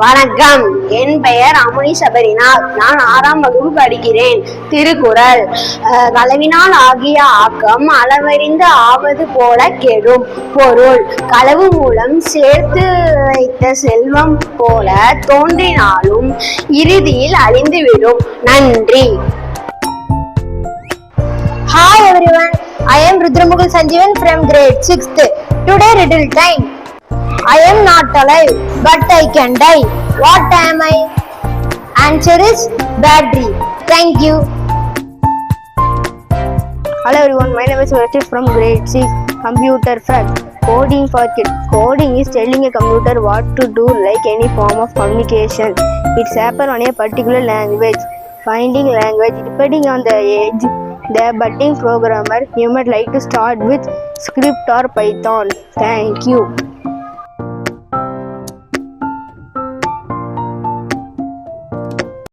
வணக்கம், என் பெயர் அமுனி சபரிநாத். நான் 6ஆம் வகுப்பு படிக்கிறேன். திருக்குறள். களவினால் ஆகிய ஆக்கம் அளவறிந்து ஆவது போல கெடும். பொருள்: களவு மூலம் சேர்த்து வைத்த செல்வம் போல தோன்றினாலும் இறுதியில் அழிந்துவிடும். நன்றி. Hi everyone, I am Rudramukul Sanjeevan from grade 6th. Today riddle time. I am not alive, but I can die. What am I? Answer is battery. Thank you. Hello everyone, my name is Rashid from grade 6. Computer fact. Coding for kids. Coding is telling a computer what to do like any form of communication. It's happen on a particular language. Finding language depending on the age. The budding programmer, you might like to start with script or Python. Thank you.